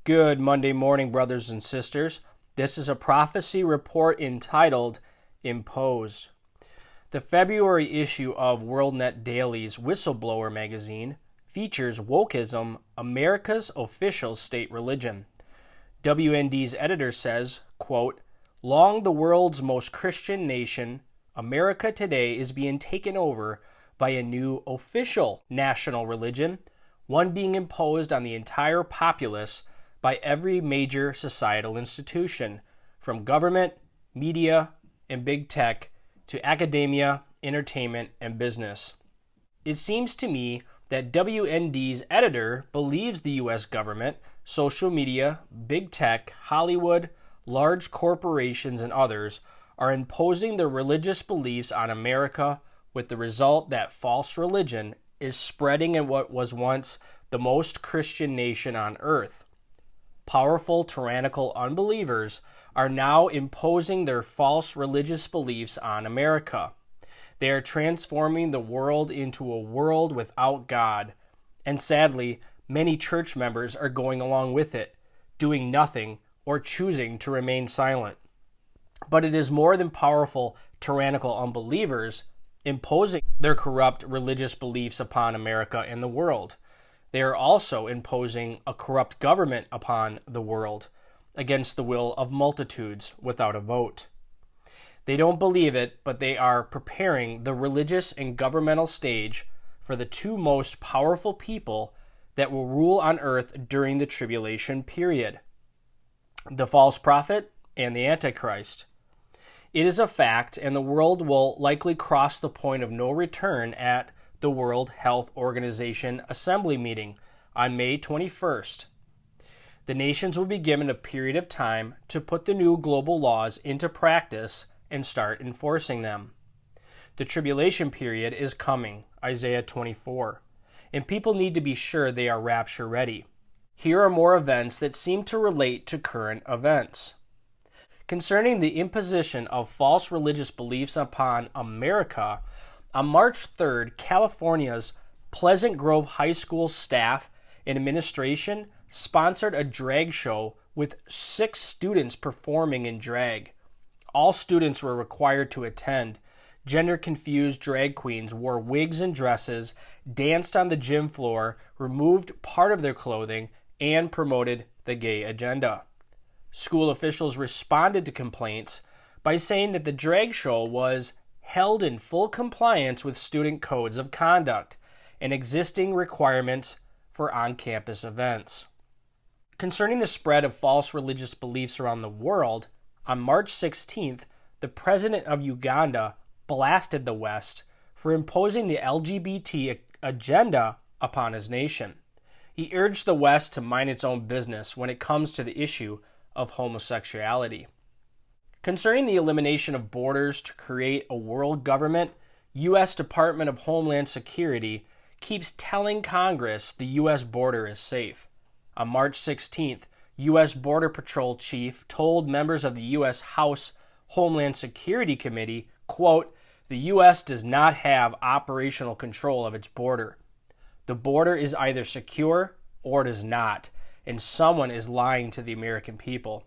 Good Monday morning, brothers and sisters. This is a prophecy report entitled Imposed. The February issue of WorldNet Daily's Whistleblower magazine features Wokism, America's official state religion. WND's editor says, quote, "Long the world's most Christian nation, America today is being taken over by a new official national religion, one being imposed on the entire populace by every major societal institution, from government, media, and big tech to academia, entertainment, and business." It seems to me that WND's editor believes the U.S. government, social media, big tech, Hollywood, large corporations, and others are imposing their religious beliefs on America, with the result that false religion is spreading in what was once the most Christian nation on earth. Powerful, tyrannical unbelievers are now imposing their false religious beliefs on America. They are transforming the world into a world without God, and sadly, many church members are going along with it, doing nothing or choosing to remain silent. But it is more than powerful, tyrannical unbelievers imposing their corrupt religious beliefs upon America and the world. They are also imposing a corrupt government upon the world against the will of multitudes without a vote. They don't believe it, but they are preparing the religious and governmental stage for the two most powerful people that will rule on earth during the tribulation period: the false prophet and the Antichrist. It is a fact, and the world will likely cross the point of no return at the World Health Organization Assembly meeting on May 21st. The nations will be given a period of time to put the new global laws into practice and start enforcing them. The tribulation period is coming, Isaiah 24, and people need to be sure they are rapture ready. Here are more events that seem to relate to current events. Concerning the imposition of false religious beliefs upon America, on March 3rd, California's Pleasant Grove High School staff and administration sponsored a drag show with 6 students performing in drag. All students were required to attend. Gender-confused drag queens wore wigs and dresses, danced on the gym floor, removed part of their clothing, and promoted the gay agenda. School officials responded to complaints by saying that the drag show was held in full compliance with student codes of conduct and existing requirements for on-campus events. Concerning the spread of false religious beliefs around the world, on March 16th, the president of Uganda blasted the West for imposing the LGBT agenda upon his nation. He urged the West to mind its own business when it comes to the issue of homosexuality. Concerning the elimination of borders to create a world government, U.S. Department of Homeland Security keeps telling Congress the U.S. border is safe. On March 16th, U.S. Border Patrol Chief told members of the U.S. House Homeland Security Committee, quote, "The U.S. does not have operational control of its border. The border is either secure or it is not, and someone is lying to the American people."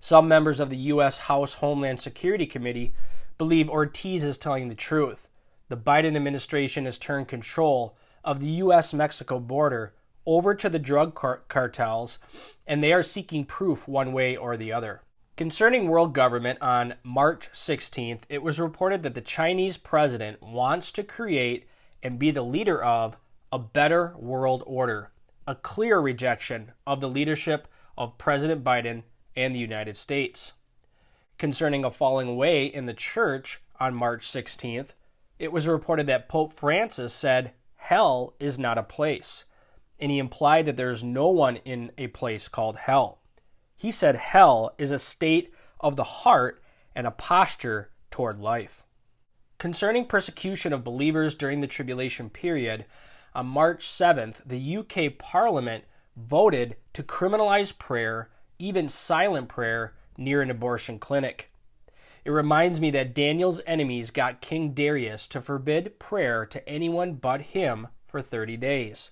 Some members of the U.S. House Homeland Security Committee believe Ortiz is telling the truth. The Biden administration has turned control of the U.S.-Mexico border over to the drug cartels, and they are seeking proof one way or the other. Concerning world government, on March 16th, it was reported that the Chinese president wants to create and be the leader of a better world order, a clear rejection of the leadership of President Biden and the United States. Concerning a falling away in the church on March 16th, it was reported that Pope Francis said hell is not a place, and he implied that there is no one in a place called hell. He said hell is a state of the heart and a posture toward life. Concerning persecution of believers during the tribulation period, on March 7th, the UK Parliament voted to criminalize prayer, even silent prayer, near an abortion clinic. It reminds me that Daniel's enemies got King Darius to forbid prayer to anyone but him for 30 days.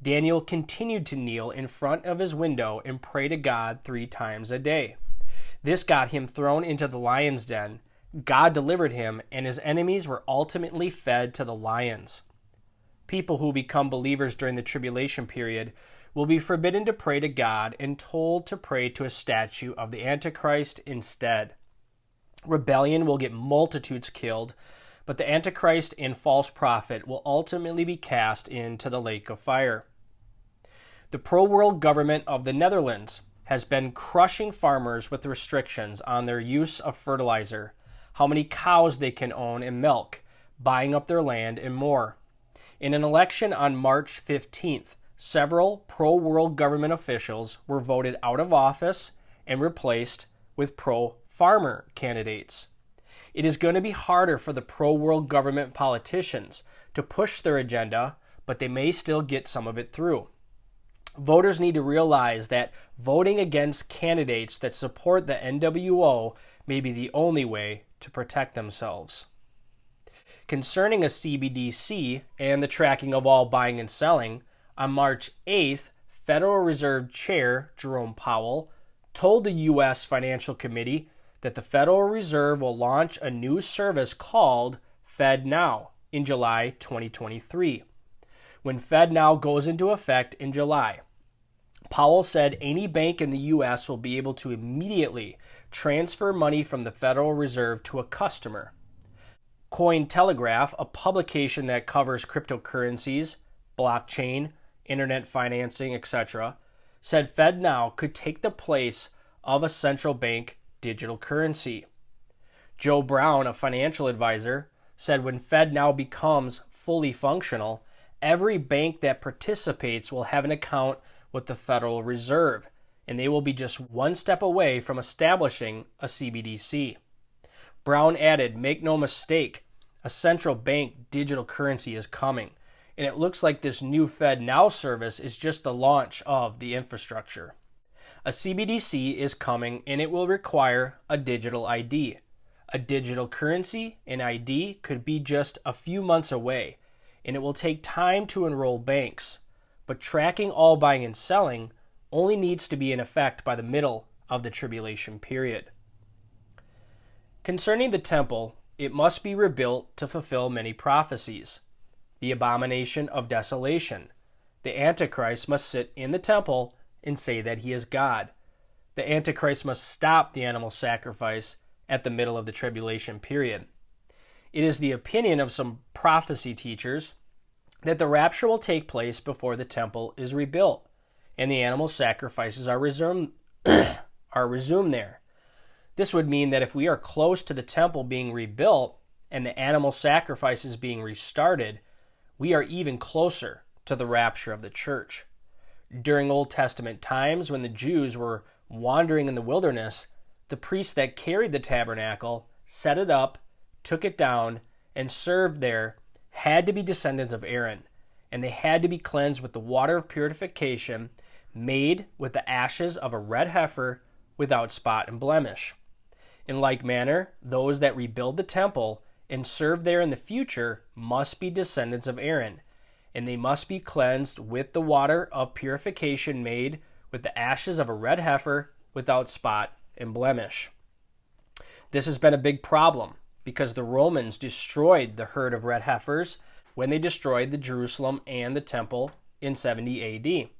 Daniel continued to kneel in front of his window and pray to God 3 times a day. This got him thrown into the lion's den. God delivered him, and his enemies were ultimately fed to the lions. People who become believers during the tribulation period will be forbidden to pray to God and told to pray to a statue of the Antichrist instead. Rebellion will get multitudes killed, but the Antichrist and false prophet will ultimately be cast into the lake of fire. The pro-world government of the Netherlands has been crushing farmers with restrictions on their use of fertilizer, how many cows they can own and milk, buying up their land, and more. In an election on March 15th, several pro-world government officials were voted out of office and replaced with pro-farmer candidates. It is going to be harder for the pro-world government politicians to push their agenda, but they may still get some of it through. Voters need to realize that voting against candidates that support the NWO may be the only way to protect themselves. Concerning a CBDC and the tracking of all buying and selling, on March 8th, Federal Reserve Chair Jerome Powell told the U.S. Financial Committee that the Federal Reserve will launch a new service called FedNow in July 2023. When FedNow goes into effect in July, Powell said any bank in the U.S. will be able to immediately transfer money from the Federal Reserve to a customer. Cointelegraph, a publication that covers cryptocurrencies, blockchain, internet financing, etc., said FedNow could take the place of a central bank digital currency. Joe Brown, a financial advisor, said when FedNow becomes fully functional, every bank that participates will have an account with the Federal Reserve, and they will be just one step away from establishing a CBDC. Brown added, "Make no mistake, a central bank digital currency is coming, and it looks like this new FedNow service is just the launch of the infrastructure. A CBDC is coming, and it will require a digital ID. A digital currency and ID could be just a few months away, and it will take time to enroll banks, but tracking all buying and selling only needs to be in effect by the middle of the tribulation period." Concerning the temple, it must be rebuilt to fulfill many prophecies. The abomination of desolation. The Antichrist must sit in the temple and say that he is God. The Antichrist must stop the animal sacrifice at the middle of the tribulation period. It is the opinion of some prophecy teachers that the rapture will take place before the temple is rebuilt, and the animal sacrifices are resumed there. This would mean that if we are close to the temple being rebuilt and the animal sacrifices being restarted, we are even closer to the rapture of the church. During Old Testament times, when the Jews were wandering in the wilderness, the priests that carried the tabernacle, set it up, took it down, and served there had to be descendants of Aaron, and they had to be cleansed with the water of purification made with the ashes of a red heifer without spot and blemish. In like manner, those that rebuild the temple and serve there in the future must be descendants of Aaron, and they must be cleansed with the water of purification made with the ashes of a red heifer without spot and blemish. This has been a big problem because the Romans destroyed the herd of red heifers when they destroyed the Jerusalem and the temple in 70 AD.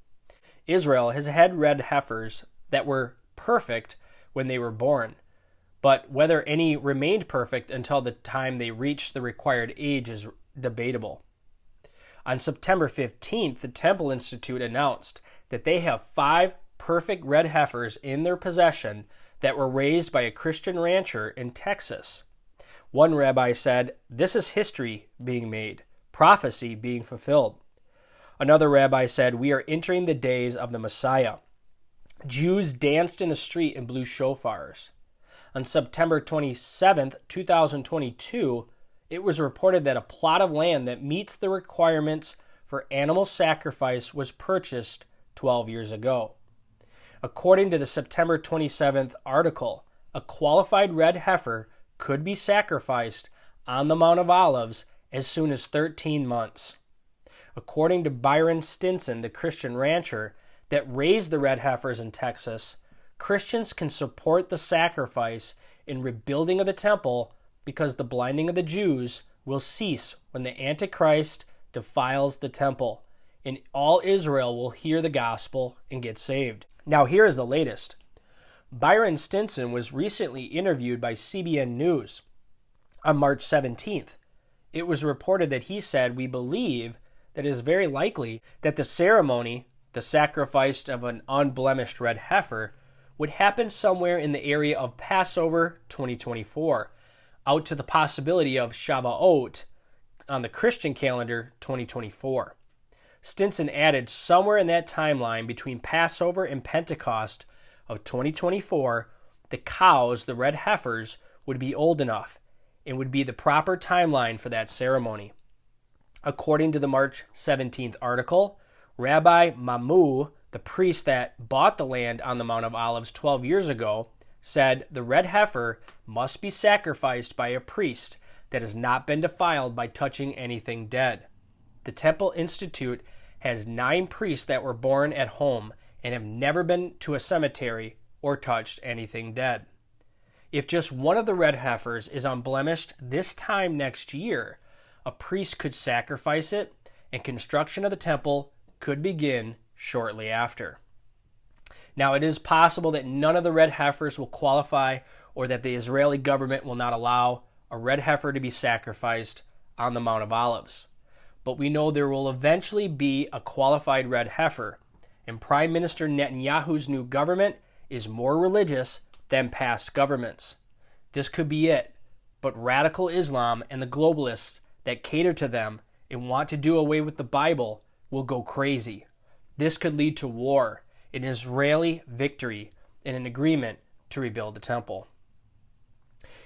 Israel has had red heifers that were perfect when they were born, but whether any remained perfect until the time they reached the required age is debatable. On September 15th, the Temple Institute announced that they have 5 perfect red heifers in their possession that were raised by a Christian rancher in Texas. One rabbi said, "This is history being made, prophecy being fulfilled." Another rabbi said, "We are entering the days of the Messiah." Jews danced in the street and blew shofars. On September 27th, 2022, it was reported that a plot of land that meets the requirements for animal sacrifice was purchased 12 years ago. According to the September 27th article, a qualified red heifer could be sacrificed on the Mount of Olives as soon as 13 months. According to Byron Stinson, the Christian rancher that raised the red heifers in Texas, Christians can support the sacrifice in rebuilding of the temple because the blinding of the Jews will cease when the Antichrist defiles the temple, and all Israel will hear the gospel and get saved. Now here is the latest. Byron Stinson was recently interviewed by CBN News on March 17th. It was reported that he said, "We believe that it is very likely that the ceremony, the sacrifice of an unblemished red heifer, would happen somewhere in the area of Passover 2024, out to the possibility of Shavuot on the Christian calendar 2024. Stinson added somewhere in that timeline between Passover and Pentecost of 2024, the cows, the red heifers, would be old enough and would be the proper timeline for that ceremony. According to the March 17th article, Rabbi Mamu, the priest that bought the land on the Mount of Olives 12 years ago, said the red heifer must be sacrificed by a priest that has not been defiled by touching anything dead. The Temple Institute has 9 priests that were born at home and have never been to a cemetery or touched anything dead. If just one of the red heifers is unblemished this time next year, a priest could sacrifice it and construction of the temple could begin shortly after. Now, it is possible that none of the red heifers will qualify or that the Israeli government will not allow a red heifer to be sacrificed on the Mount of Olives. But we know there will eventually be a qualified red heifer, and Prime Minister Netanyahu's new government is more religious than past governments. This could be it, but radical Islam and the globalists that cater to them and want to do away with the Bible will go crazy. This could lead to war, an Israeli victory, and an agreement to rebuild the temple.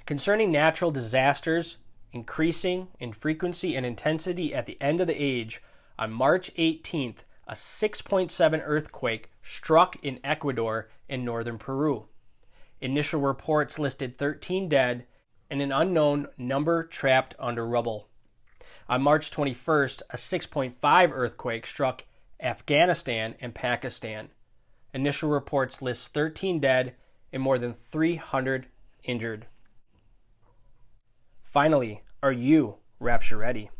Concerning natural disasters increasing in frequency and intensity at the end of the age, on March 18th, a 6.7 earthquake struck in Ecuador and northern Peru. Initial reports listed 13 dead and an unknown number trapped under rubble. On March 21st, a 6.5 earthquake struck Afghanistan and Pakistan. Initial reports list 13 dead and more than 300 injured. Finally, are you rapture ready?